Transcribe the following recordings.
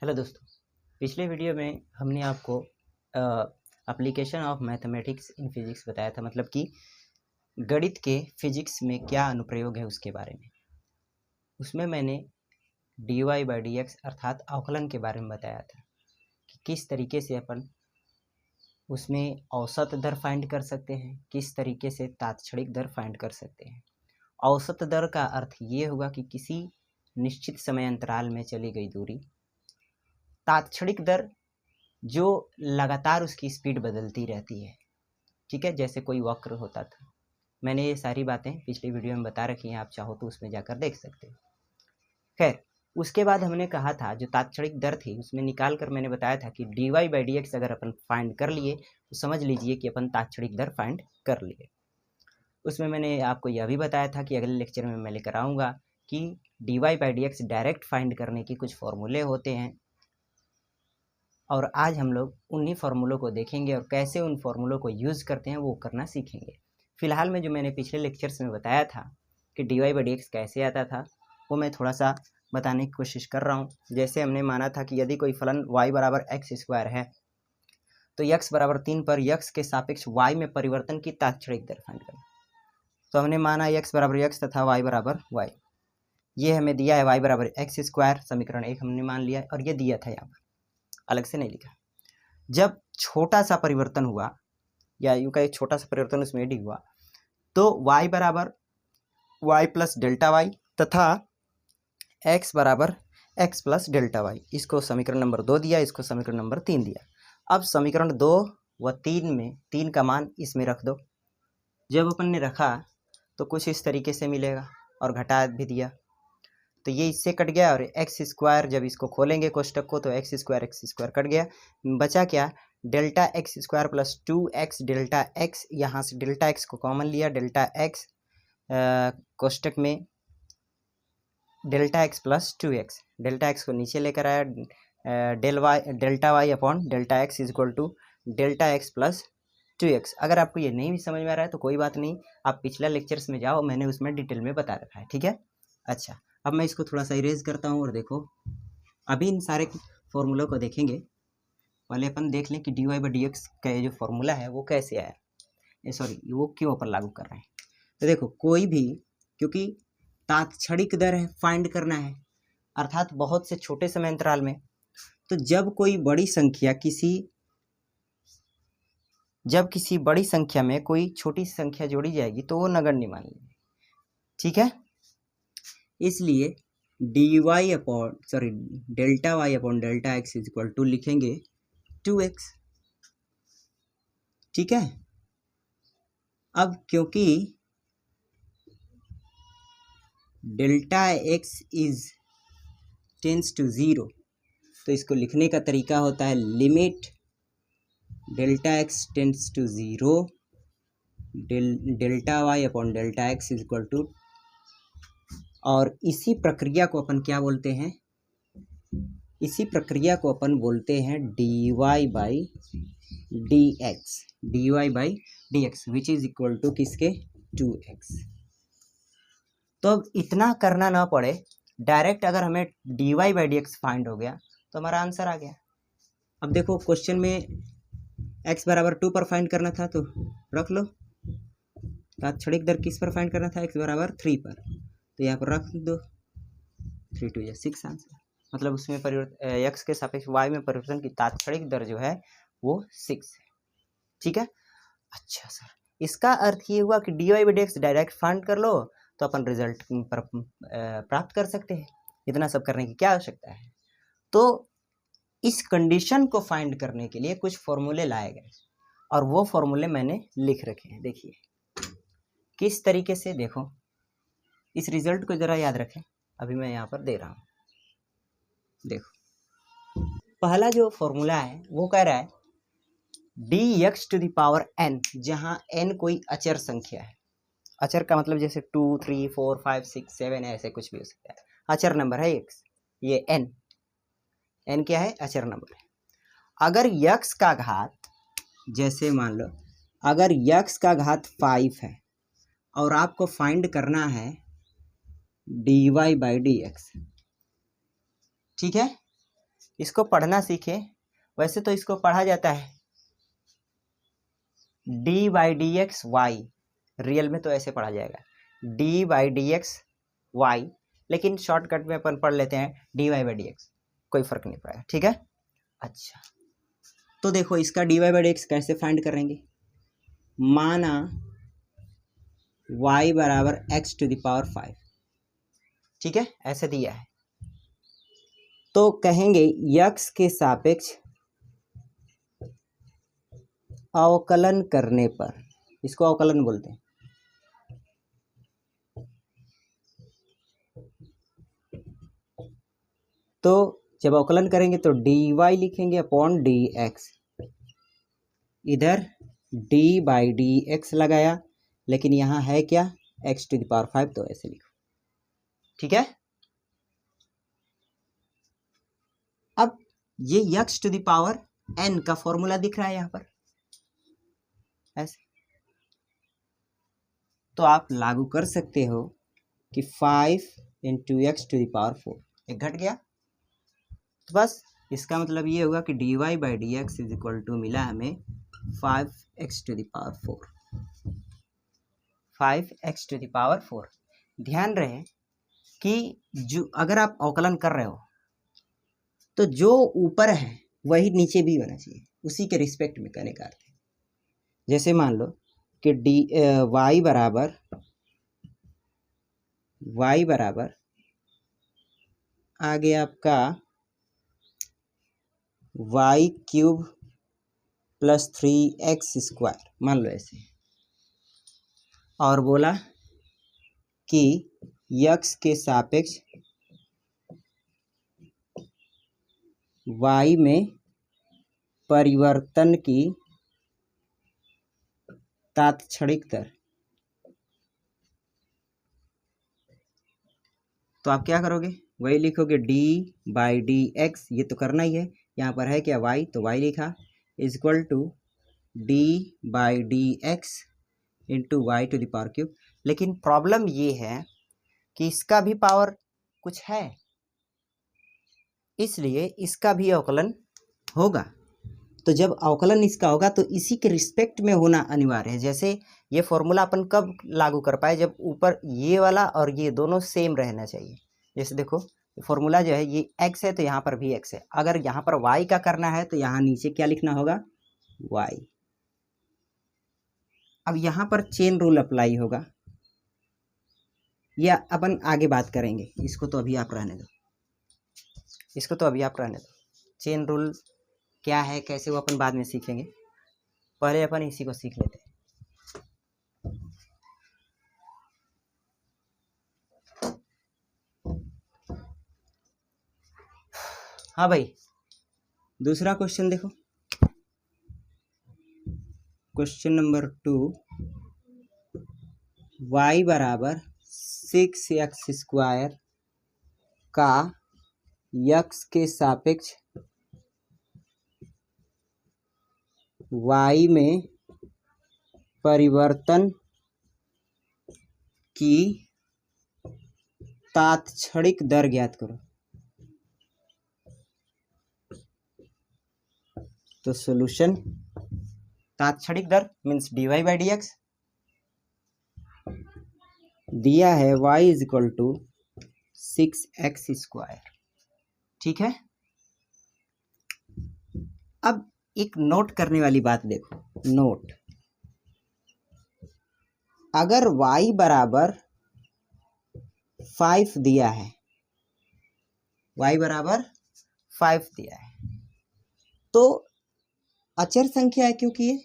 Hello दोस्तों, पिछले video में हमने आपको application of mathematics in physics बताया था, मतलब कि गणित के फिजिक्स में क्या अनुप्रयोग है उसके बारे में। उसमें मैंने dy बाई डी एक्स अर्थात अवकलन के बारे में बताया था कि किस तरीके से अपन उसमें औसत दर फाइंड कर सकते हैं, किस तरीके से तात्क्षणिक दर फाइंड कर सकते हैं। औसत दर का अर्थ ये होगा कि किसी निश्चित समय अंतराल में चली गई दूरी। तात्क्षणिक दर जो लगातार उसकी स्पीड बदलती रहती है, ठीक है, जैसे कोई वक्र होता था। मैंने ये सारी बातें पिछली वीडियो में बता रखी हैं, आप चाहो तो उसमें जाकर देख सकते हो। खैर, उसके बाद हमने कहा था जो तात्क्षणिक दर थी उसमें निकाल कर मैंने बताया था कि dy बाई डी एक्स अगर अपन फाइंड कर लिए तो समझ लीजिए कि अपन तात्क्षणिक दर फाइंड कर लिए। उसमें मैंने आपको यह भी बताया था कि अगले लेक्चर में मैं लेकर आऊँगा कि dy by d x direct find करने की कुछ फॉर्मूले होते हैं, और आज हम लोग उन्हीं फार्मूलों को देखेंगे और कैसे उन फार्मूलों को यूज़ करते हैं वो करना सीखेंगे। फिलहाल में जो मैंने पिछले लेक्चर्स में बताया था कि dy बाई डी एक्स कैसे आता था, वो मैं थोड़ा सा बताने की कोशिश कर रहा हूँ। जैसे हमने माना था कि यदि कोई फलन y बराबर एक्स स्क्वायर है तो x बराबर 3 पर x के सापेक्ष y में परिवर्तन की तात्क्षणिक दर फाइंड करना। तो हमने माना x बराबर x तथा y बराबर y। ये हमें दिया है y बराबर एक्स स्क्वायर, समीकरण 1 हमने मान लिया, और ये दिया था यहाँ पर, अलग से नहीं लिखा। जब छोटा सा परिवर्तन हुआ, या यूँ का एक छोटा सा परिवर्तन उसमें एड हुआ, तो y बराबर y प्लस डेल्टा वाई तथा x बराबर x प्लस डेल्टा वाई, इसको समीकरण नंबर 2 दिया, इसको समीकरण नंबर 3 दिया। अब समीकरण 2 व 3 में 3 का मान इसमें रख दो। जब अपन ने रखा तो कुछ इस तरीके से मिलेगा, और घटा भी दिया तो ये इससे कट गया, और एक्स स्क्वायर जब इसको खोलेंगे कोष्टक को तो एक्स स्क्वायर कट गया। बचा क्या? Delta x square plus 2x delta x. यहाँ से डेल्टा एक्स को कॉमन लिया, डेल्टा एक्स कोष्टक में delta x plus 2x, delta x को नीचे लेकर आया, delta y upon delta x is equal to delta x plus 2x। अगर आपको ये नहीं भी समझ में आ रहा है तो कोई बात नहीं, आप पिछला लेक्चर्स में जाओ, मैंने उसमें डिटेल में बता रखा है, ठीक है। अच्छा, अब मैं इसको थोड़ा सा इरेज करता हूँ, और देखो अभी इन सारे फॉर्मूलों को देखेंगे। पहले अपन देख लें कि dy बाई डी एक्स का जो फॉर्मूला है वो कैसे आया, सॉरी वो क्यों अपन लागू कर रहे हैं। तो देखो, कोई भी, क्योंकि तात्क्षणिक दर है फाइंड करना है, अर्थात बहुत से छोटे समय अंतराल में, तो जब किसी बड़ी संख्या में कोई छोटी संख्या जोड़ी जाएगी तो वो नगण्य मान लेंगे, ठीक है। इसलिए delta y upon delta x is equal to लिखेंगे 2x, ठीक है। अब क्योंकि delta x is tends to 0, तो इसको लिखने का तरीका होता है limit delta x tends to 0 delta y upon delta x is equal to, और इसी प्रक्रिया को अपन क्या बोलते हैं? इसी प्रक्रिया को अपन बोलते हैं dy by d x which is equal to किसके? 2x। तो अब इतना करना ना पड़े, डायरेक्ट अगर हमें dy by d x find हो गया तो हमारा आंसर आ गया। अब देखो, क्वेश्चन में x बराबर 2 पर फाइंड करना था तो रख लो, तात्क्षणिक दर किस पर फाइंड करना था? x बराबर 3 पर, तो यहाँ पर रख दो, 3 2 6 आंसर। मतलब उसमें x के सापेक्ष y में परिवर्तन की तात्क्षणिक दर जो है वो 6 है, ठीक है। अच्छा सर, इसका अर्थ ये हुआ कि dy by d x direct find कर लो तो अपन रिजल्ट प्राप्त कर सकते हैं, इतना सब करने की क्या आवश्यकता है। तो इस कंडीशन को फाइंड करने के लिए कुछ फॉर्मूले लाए गए, और वो फॉर्मूले मैंने लिख रखे हैं। देखिए किस तरीके से, देखो इस रिजल्ट को जरा याद रखें, अभी मैं यहाँ पर दे रहा हूँ। देखो, पहला जो फॉर्मूला है वो कह रहा है dx to the power n, जहाँ n कोई अचर संख्या है। अचर का मतलब जैसे 2 3 4 5 6 7 ऐसे कुछ भी हो सकता है, अचर नंबर है x, ये n क्या है? अचर नंबर है। अगर x का घात, जैसे मान लो अगर x का घात 5 है और आपको फाइंड करना है dy बाई डी एक्स, ठीक है। इसको पढ़ना सीखें। वैसे तो इसको पढ़ा जाता है d by d x y, real में तो ऐसे पढ़ा जाएगा d by d x y, लेकिन शॉर्टकट में अपन पढ़ लेते हैं d y by d x, कोई फर्क नहीं पड़ेगा। ठीक है, अच्छा तो देखो इसका d y by d x कैसे फाइंड करेंगे। माना y बराबर x टू द पावर 5, ठीक है, ऐसे दिया है तो कहेंगे x के सापेक्ष अवकलन करने पर, इसको अवकलन बोलते हैं, तो जब अवकलन करेंगे तो dy लिखेंगे अपॉन dx, इधर d बाई डी एक्स लगाया, लेकिन यहाँ है क्या x टू द पावर 5, तो ऐसे लिखो। ठीक है, अब ये x to the power n का फॉर्मूला दिख रहा है यहाँ पर ऐसे, तो आप लागू कर सकते हो कि 5 into x to the power 4, एक घट गया, तो बस इसका मतलब ये होगा कि d y by d x is equal to मिला हमें 5x to the power 4, 5x to the power 4। ध्यान रहे कि जो अगर आप अवकलन कर रहे हो तो जो ऊपर है वही नीचे भी होना चाहिए, उसी के रिस्पेक्ट में करने का अर्थ है। जैसे मान लो कि y बराबर आ गया आपका y cube plus 3x square, मान लो ऐसे, और बोला कि x के सापेक्ष y में परिवर्तन की तात्क्षणिक दर, तो आप क्या करोगे, वही लिखोगे d बाई डी एक्स, ये तो करना ही है, यहाँ पर है क्या y, तो y लिखा, is equal to d by d x into y to the power cube. लेकिन प्रॉब्लम ये है कि इसका भी पावर कुछ है, इसलिए इसका भी अवकलन होगा। तो जब अवकलन इसका होगा तो इसी के रिस्पेक्ट में होना अनिवार्य है। जैसे ये फॉर्मूला अपन कब लागू कर पाए, जब ऊपर ये वाला और ये दोनों सेम रहना चाहिए। जैसे देखो फॉर्मूला जो है ये x है तो यहाँ पर भी x है, अगर यहाँ पर y का करना है तो यहाँ नीचे क्या लिखना होगा y। अब यहाँ पर चेन रूल अप्लाई होगा, या अपन आगे बात करेंगे, इसको तो अभी आप रहने दो, इसको तो अभी आप रहने दो। चेन रूल क्या है, कैसे, वो अपन बाद में सीखेंगे, पहले अपन इसी को सीख लेते हैं। हाँ भाई, दूसरा क्वेश्चन देखो, क्वेश्चन नंबर 2, y बराबर 6x स्क्वायर का x के सापेक्ष y में परिवर्तन की तात्क्षणिक दर ज्ञात करो। तो सॉल्यूशन, तात्क्षणिक दर means d y by d x, दिया है y is equal to 6x square. ठीक है, अब एक नोट करने वाली बात देखो, नोट, अगर y बराबर 5 दिया है, y बराबर 5 दिया है, तो अचर संख्या है क्योंकि ये,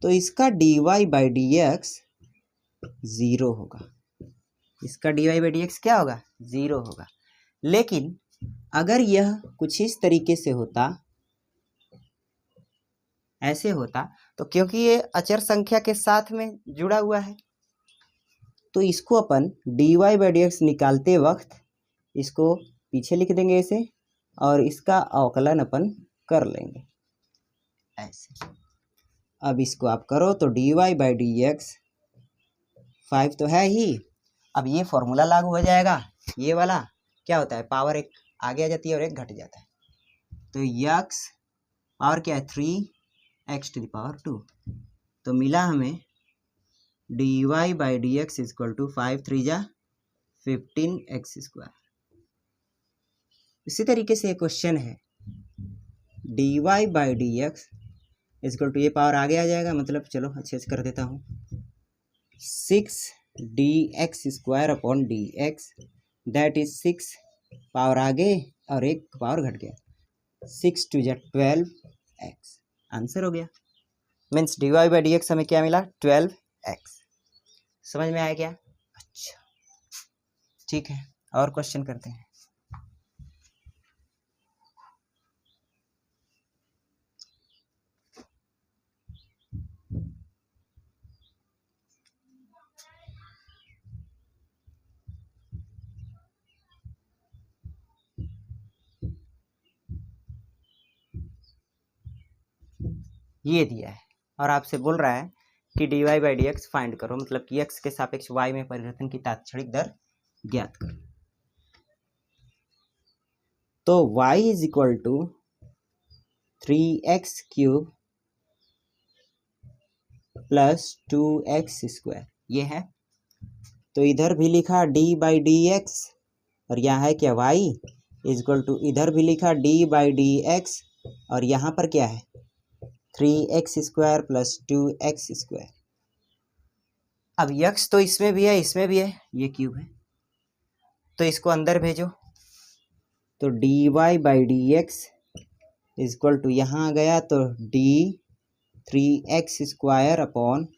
तो इसका dy बाई डी एक्स 0 होगा, इसका dy बाई डी एक्स क्या होगा, 0 होगा। लेकिन अगर यह कुछ इस तरीके से होता, ऐसे होता, तो क्योंकि ये अचर संख्या के साथ में जुड़ा हुआ है, तो इसको अपन dy बाई डी एक्स निकालते वक्त इसको पीछे लिख देंगे ऐसे, और इसका अवकलन अपन कर लेंगे ऐसे। अब इसको आप करो तो dy बाई डी एक्स 5 तो है ही, अब ये फॉर्मूला लागू हो जाएगा, ये वाला क्या होता है, पावर एक आगे आ जाती है और एक घट जाता है, तो यक्स पावर क्या है 3x⁴, तो मिला हमें dy/dx इक्वल टू 5 3 जा 15x²। इसी तरीके से एक क्वेश्चन है dy/dx इक्वल टू, ये पावर आगे आ जाएगा, मतलब चलो अच्छे से कर देता हूँ, 6dx² दैट इज 6 पावर आगे और एक पावर घट गया, 6 2 जा 12x, आंसर हो गया। मीन्स dy/dx हमें क्या मिला 12x। समझ में आया क्या? अच्छा ठीक है, और क्वेश्चन करते हैं। ये दिया है और आपसे बोल रहा है कि dy/dx फाइंड करो, मतलब कि x के सापेक्ष y में परिवर्तन की तात्क्षणिक दर ज्ञात करो। तो y is equal to 3x³ plus 2x², ये है। तो इधर भी लिखा d/dx और यहाँ है क्या y इज इक्वल टू, इधर भी लिखा d/dx और यहाँ पर क्या है 3x² प्लस 2x²। अब यक्स तो इसमें भी है, इसमें भी है, ये क्यूब है, तो इसको अंदर भेजो। तो dy/dx इज इक्वल टू, यहाँ गया तो d 3x² अपॉन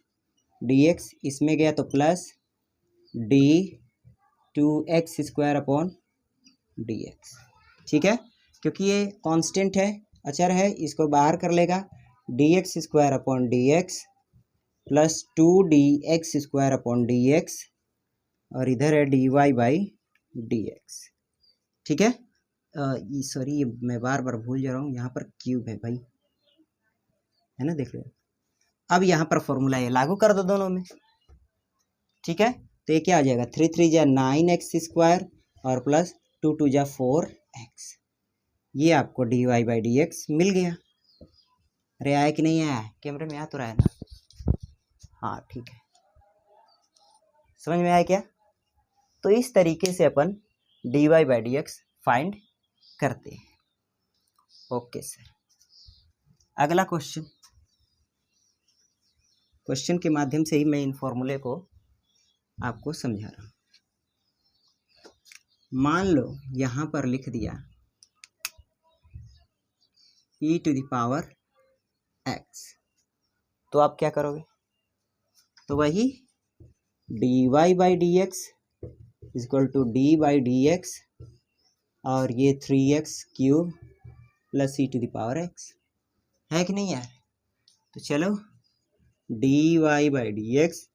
dx, इसमें गया तो plus d 2x² upon dx। ठीक है, क्योंकि ये कांस्टेंट है, अचर है, इसको बाहर कर लेगा, dx² upon dx plus 2dx² upon dx और इधर है dy/dx। ठीक है, सॉरी मैं बार बार भूल जा रहा हूँ, यहाँ पर क्यूब है भाई, है ना, देख लो। अब यहाँ पर फॉर्मूला ये लागू कर दो दोनों में। ठीक है, तो ये क्या आ जाएगा 3 3 जा 9x² और प्लस 2 2 जा 4x। ये आपको dy/dx मिल गया। अरे आया कि नहीं आया? कैमरे में आ तो रहा है ना? हाँ ठीक है, समझ में आया क्या? तो इस तरीके से अपन dy/dx फाइंड करते हैं। ओके सर, अगला क्वेश्चन के माध्यम से ही मैं इन फॉर्मूले को आपको समझा रहा हूँ। मान लो यहाँ पर लिख दिया e⁻x, तो आप क्या करोगे? तो वही dy/dx इक्वल टू d/dx और ये 3x³ प्लस e⁻x है कि नहीं यार? तो चलो dy/dx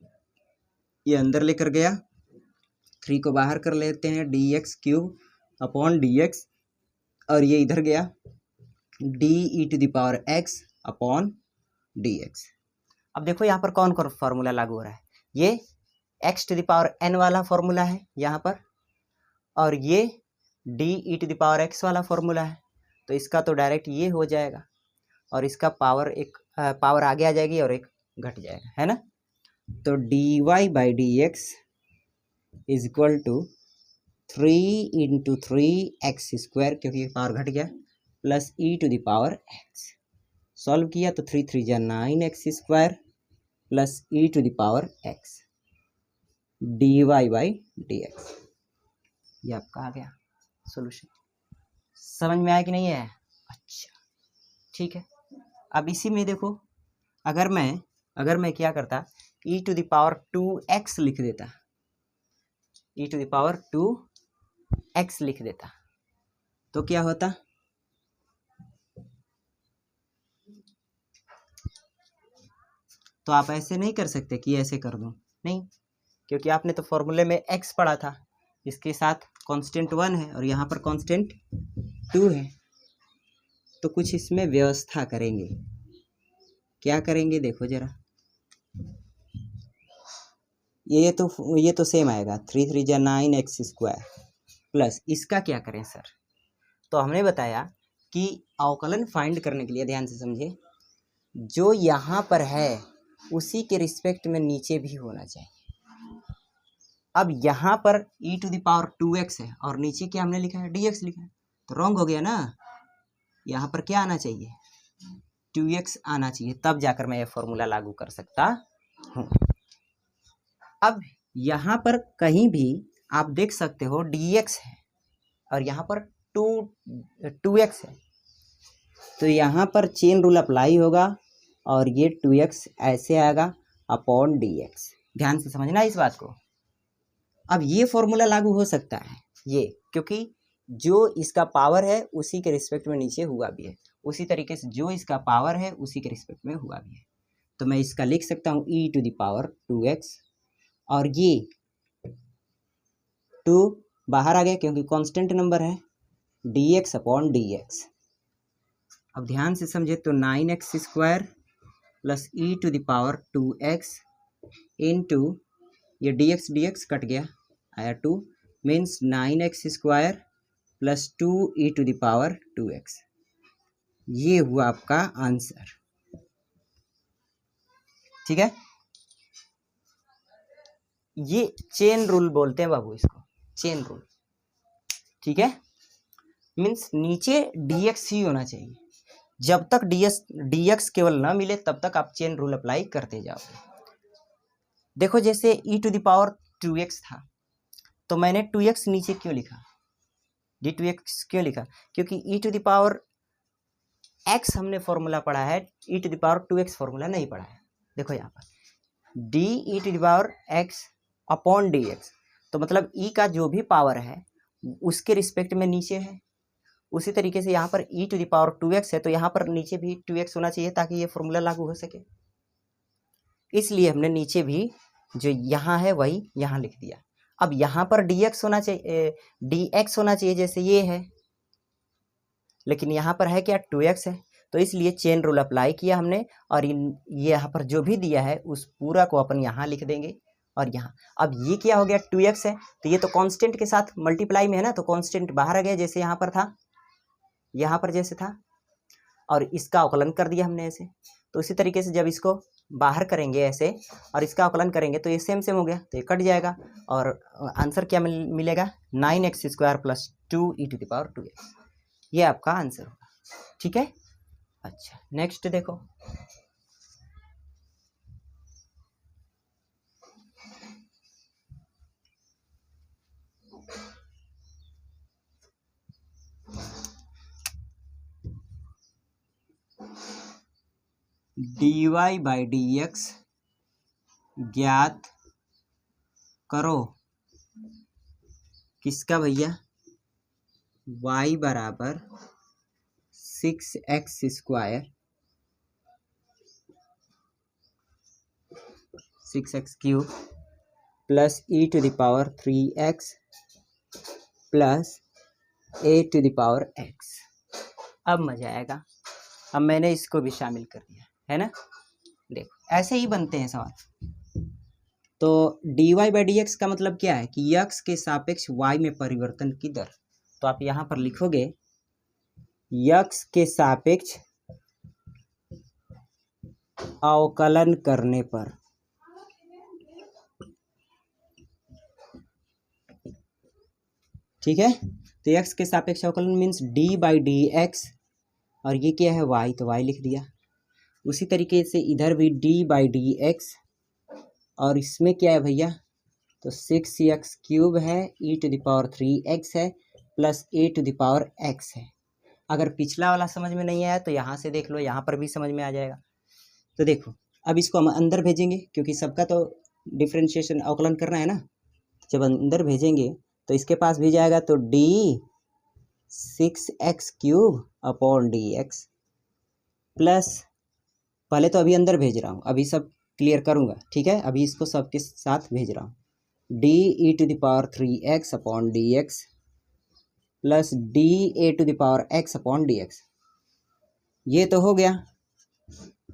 ये अंदर लेकर गया, 3 को बाहर कर लेते हैं, dx³ अपॉन dx और ये इधर गया de⁻x अपॉन dx। अब देखो यहाँ पर कौन कौन फार्मूला लागू हो रहा है, ये x⁴n वाला फॉर्मूला है यहाँ पर, और ये de⁻x वाला फॉर्मूला है, तो इसका तो डायरेक्ट ये हो जाएगा और इसका पावर आगे आ जाएगी और एक घट जाएगा, है ना। तो dy/dx is equal to 3 × 3x², क्योंकि पावर घट गया, प्लस e⁻x। सॉल्व किया तो 3 3 जा 9x² प्लस e⁻x dy/dx। ये आपका आ गया सॉल्यूशन। समझ में आया कि नहीं है? अच्छा ठीक है, अब इसी में देखो, अगर मैं क्या करता, e⁻2x लिख देता, e⁻2x लिख देता, तो क्या होता? तो आप ऐसे नहीं कर सकते कि ऐसे कर दूं, नहीं, क्योंकि आपने तो फॉर्मूले में x पढ़ा था, इसके साथ कांस्टेंट 1 है और यहाँ पर कांस्टेंट 2 है, तो कुछ इसमें व्यवस्था करेंगे। क्या करेंगे देखो जरा, ये तो सेम आएगा, 3 3 जा 9x² प्लस इसका क्या करें सर? तो हमने बताया कि अवकलन फाइंड करने के लिए ध्यान से समझिए, जो यहाँ पर है उसी के रिस्पेक्ट में नीचे भी होना चाहिए। अब यहाँ पर e⁻²x है और नीचे क्या हमने लिखा है, dx लिखा है, तो रॉन्ग हो गया ना। यहाँ पर क्या आना चाहिए, 2x आना चाहिए, तब जाकर मैं ये फॉर्मूला लागू कर सकता हूँ। अब यहाँ पर कहीं भी आप देख सकते हो dx है और यहाँ पर 2x है, तो यहाँ पर चेन रूल अप्लाई होगा और ये 2x ऐसे आएगा अपॉन dx। ध्यान से समझना इस बात को। अब ये फॉर्मूला लागू हो सकता है ये, क्योंकि जो इसका पावर है उसी के रिस्पेक्ट में नीचे हुआ भी है, उसी तरीके से जो इसका पावर है उसी के रिस्पेक्ट में हुआ भी है। तो मैं इसका लिख सकता हूँ e⁻²x और ये 2 बाहर आ गया क्योंकि कांस्टेंट नंबर है, dx अपॉन dx। अब ध्यान से समझे तो 9x² प्लस e⁻²x इंटू ये dx कट गया, आया 2, मीन्स 9x² प्लस 2e⁻²x। ये हुआ आपका आंसर। ठीक है, ये चेन रूल बोलते हैं बाबू इसको, चेन रूल। ठीक है, मीन्स नीचे dx ही होना चाहिए। जब तक dx केवल ना मिले तब तक आप चेन रूल अप्लाई करते जाओगे। देखो जैसे e⁻²x था तो मैंने 2x नीचे क्यों लिखा, d2x क्यों लिखा, क्योंकि e⁻x हमने फॉर्मूला पढ़ा है, e⁻2x फॉर्मूला नहीं पढ़ा है। देखो यहाँ पर d(e⁻x अपॉन dx, तो मतलब e का जो भी पावर है उसके रिस्पेक्ट में नीचे है। उसी तरीके से यहाँ पर e⁻2x है तो यहाँ पर नीचे भी 2x होना चाहिए ताकि ये फॉर्मूला लागू हो सके। इसलिए हमने नीचे भी जो यहाँ है वही यहाँ लिख दिया। अब यहाँ पर dx होना चाहिए, dx होना चाहिए जैसे ये है, लेकिन यहाँ पर है क्या, 2x है, तो इसलिए चेन रूल अप्लाई किया हमने और ये यहाँ पर जो भी दिया है उस पूरा को अपन यहाँ लिख देंगे। और यहाँ अब ये क्या हो गया, 2x है तो ये तो कांस्टेंट के साथ मल्टीप्लाई में है ना, तो कांस्टेंट बाहर आ गया जैसे यहाँ पर था, यहाँ पर जैसे था, और इसका अवकलन कर दिया हमने ऐसे। तो इसी तरीके से जब इसको बाहर करेंगे ऐसे और इसका अवकलन करेंगे तो ये सेम हो गया, तो ये कट जाएगा और आंसर क्या मिलेगा, 9x² प्लस 2e⁻2x। ये आपका आंसर होगा। ठीक है, अच्छा नेक्स्ट देखो, dy/dx ज्ञात करो। किसका भैया, y बराबर 6x² 6x³ plus e⁻3x plus a⁻x। अब मजा आएगा, अब मैंने इसको भी शामिल कर दिया है ना। देखो ऐसे ही बनते हैं सवाल। तो dy/dx का मतलब क्या है कि x के सापेक्ष y में परिवर्तन की दर। तो आप यहाँ पर लिखोगे x के सापेक्ष अवकलन करने पर, ठीक है, तो x के सापेक्ष अवकलन मीन्स d/dx और ये क्या है y, तो y लिख दिया। उसी तरीके से इधर भी d/dx और इसमें क्या है भैया, तो 6x³ है, e⁻3x है प्लस a⁻x है। अगर पिछला वाला समझ में नहीं आया तो यहाँ से देख लो, यहाँ पर भी समझ में आ जाएगा। तो देखो अब इसको हम अंदर भेजेंगे क्योंकि सबका तो डिफ्रेंशिएशन अवकलन करना है ना। जब अंदर भेजेंगे तो इसके पास भी जाएगा, तो d 6x³ upon dx plus, पहले तो अभी अंदर भेज रहा हूँ, अभी सब क्लियर करूँगा, ठीक है। अभी इसको सबके साथ भेज रहा हूँ, d(e⁻3x upon dx plus d(a⁻x upon dx। ये तो हो गया,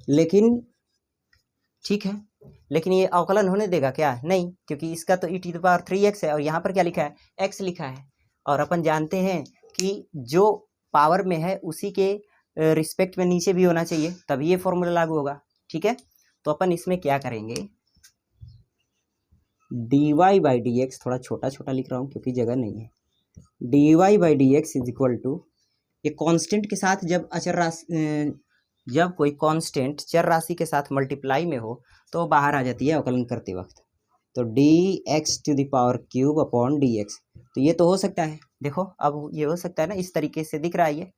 लेकिन ठीक है, लेकिन ये अवकलन होने देगा क्या, नहीं, क्योंकि इसका तो e⁻3x है और यहाँ पर क्या लिखा है, x लिखा है। और अपन जानते हैं कि जो पावर में है उसी के रिस्पेक्ट में नीचे भी होना चाहिए, तभी ये फॉर्मूला लागू होगा। ठीक है, तो अपन इसमें क्या करेंगे, dy बाई डी एक्स, थोड़ा छोटा छोटा लिख रहा हूँ क्योंकि जगह नहीं है, dy by d x is equal to, ये कांस्टेंट के साथ जब अचर राशि, जब कोई कांस्टेंट चर राशि के साथ मल्टीप्लाई में हो तो बाहर आ जाती है अवकलन करते वक्त। तो d x to the power cube upon d x, तो ये तो हो सकता है, देखो अब ये हो सकता है ना, इस तरीके से दिख रहा है ये,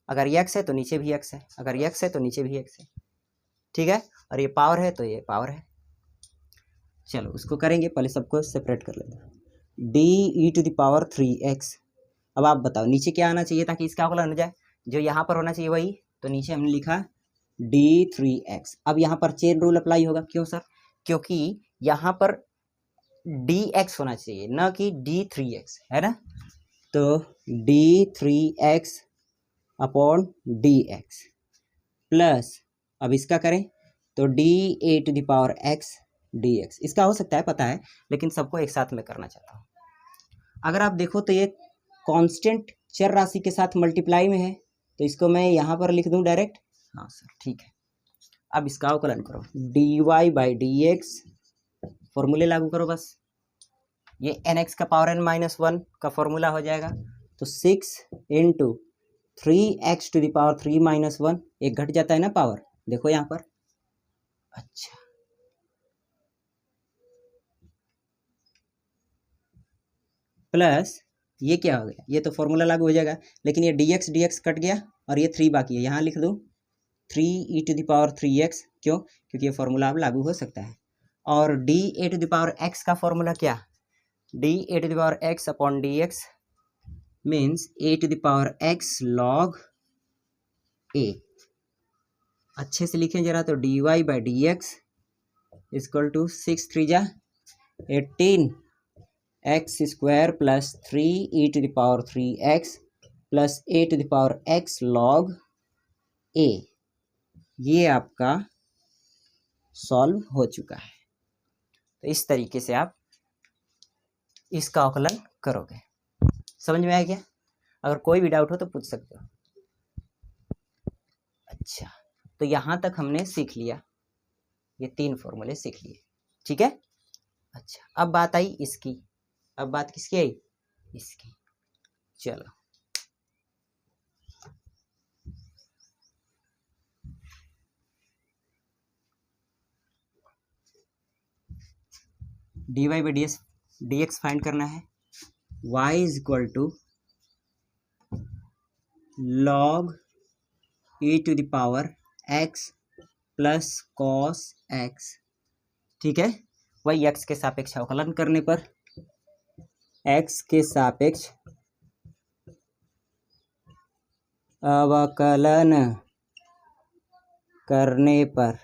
अगर ये एक्स है तो नीचे भी एक्स है, अगर ये एक्स है तो नीचे भी एक्स है। ठीक है, और ये पावर है तो ये पावर है। चलो उसको करेंगे, पहले सबको सेपरेट कर लेते हैं। D e to the power 3x, अब आप बताओ नीचे क्या आना चाहिए ताकि इसका अवकलन हो जाए, जो यहाँ पर होना चाहिए वही, तो नीचे हमने लिखा d3x। अब यहाँ पर चेन रूल अप्लाई होगा, क्यों सर, क्योंकि यहाँ पर dx होना चाहिए न कि d3x, है ना, तो d3x अपॉन dx प्लस, अब इसका करें तो d a to the power x dx, इसका हो सकता है पता है, लेकिन सबको एक साथ में करना चाहता हूँ। अगर आप देखो तो ये कांस्टेंट चर राशि के साथ मल्टीप्लाई में है, तो इसको मैं यहाँ पर लिख दूँ डायरेक्ट, हाँ सर ठीक है। अब इसका अवकलन करो, dy बाई डी एक्स, फॉर्मूले लागू करो बस, ये nx का पावर n माइनस 1 का फॉर्मूला हो जाएगा, तो 6 into 3x to the power 3 minus 1, एक घट जाता है ना पावर, देखो यहाँ पर, अच्छा प्लस ये क्या हो गया, ये तो फॉर्मूला लागू हो जाएगा, लेकिन ये dx कट गया और ये 3 बाकी है, यहाँ लिख दूँ 3 e to the power 3x, क्यों, क्योंकि ये फॉर्मूला अब लागू हो सकता है। और d a to the power x का फॉर्मूला क्या, d a to the power x upon d x means a to the power x log a, अच्छे से लिखें जरा, तो dy by d x equal to 6 3 जा 18 x square plus 3 e to the power 3x plus a to the power x log a, ये आपका solve हो चुका है। तो इस तरीके से आप इसका आकलन करोगे। समझ में आ गया? अगर कोई भी डाउट हो तो पूछ सकते हो। अच्छा, तो यहाँ तक हमने सीख लिया, ये 3 फॉर्मूले सीख लिए, ठीक है। अच्छा, अब बात आई इसकी, अब बात किसकी आई, इसकी। चलो dy by d x find करना है, y is equal to log e to the power x plus cos x, ठीक है। वही x के सापेक्ष अवकलन करने पर, x के सापेक्ष अवकलन करने पर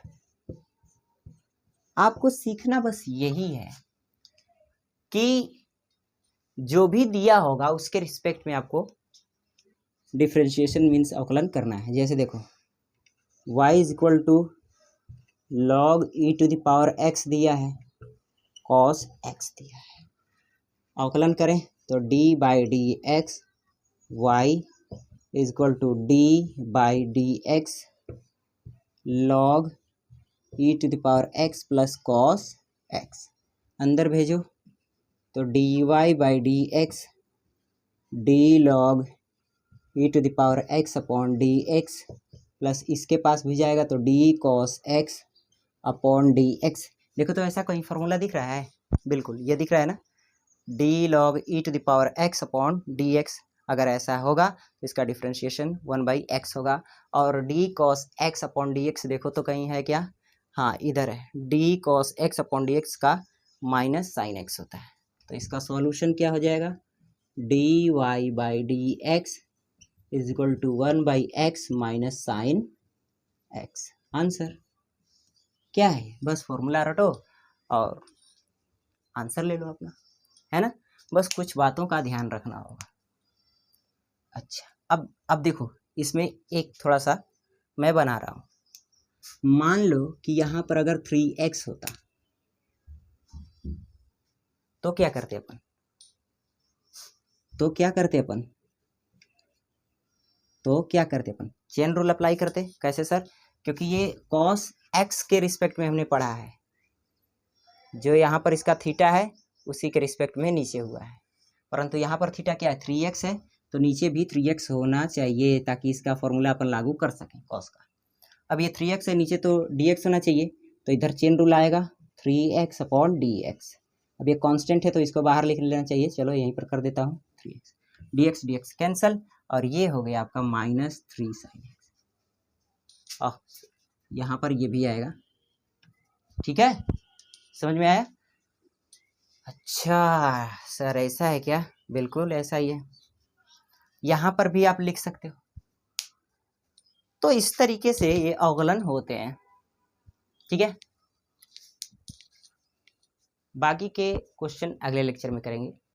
आपको सीखना बस यही है कि जो भी दिया होगा उसके रिस्पेक्ट में आपको डिफरेंशिएशन मीन्स अवकलन करना है। जैसे देखो y is equal to log e to the power x दिया है, cos x दिया है, अवकलन करें तो d by d x y is equal to d by d x log e to the power x plus cos x, अंदर भेजो तो dy by d x d log e to the power x upon d x plus इसके पास भी जाएगा तो d cos x upon d x. देखो तो ऐसा कोई फॉर्मूला दिख रहा है, बिल्कुल ये दिख रहा है ना, d log e to the power x upon d x, अगर ऐसा होगा तो इसका डिफ्रेंशिएशन 1/x होगा। और d cos x upon d x देखो तो कहीं है क्या, हाँ इधर है, d cos x upon d x का माइनस साइन x होता है, तो इसका सॉल्यूशन क्या हो जाएगा, d y by d x is equal to 1/x minus sine x। Answer क्या है, बस फॉर्मूला रटो और आंसर ले लो अपना, है ना। बस कुछ बातों का ध्यान रखना होगा। अच्छा, अब देखो इसमें एक थोड़ा सा मैं बना रहा हूँ, मान लो कि यहाँ पर अगर 3x होता तो क्या करते अपन, तो क्या करते अपन, चेन रूल अप्लाई करते। कैसे सर? क्योंकि ये कॉस एक्स के रिस्पेक्ट में हमने पढ़ा है, जो यहाँ पर इसका थीटा है उसी के रिस्पेक्ट में नीचे हुआ है, परंतु यहाँ पर थीटा क्या है, 3x है, तो नीचे भी 3x होना चाहिए ताकि इसका फॉर्मूला अपन लागू कर सकें कॉस का। अब ये 3x है, नीचे तो dx होना चाहिए, तो इधर चेन रूल आएगा 3x अपॉन dx। अब ये कांस्टेंट है तो इसको बाहर लिख लेना चाहिए, चलो यहीं पर कर देता हूँ 3x, dx dx कैंसल, और ये हो गया आपका -3 sin x। यहाँ पर ये भी आएगा, ठीक है, समझ में आया? अच्छा सर ऐसा है क्या? बिल्कुल ऐसा ही है, यहाँ पर भी आप लिख सकते हो। तो इस तरीके से ये अवकलन होते हैं, ठीक है। बाकी के क्वेश्चन अगले लेक्चर में करेंगे।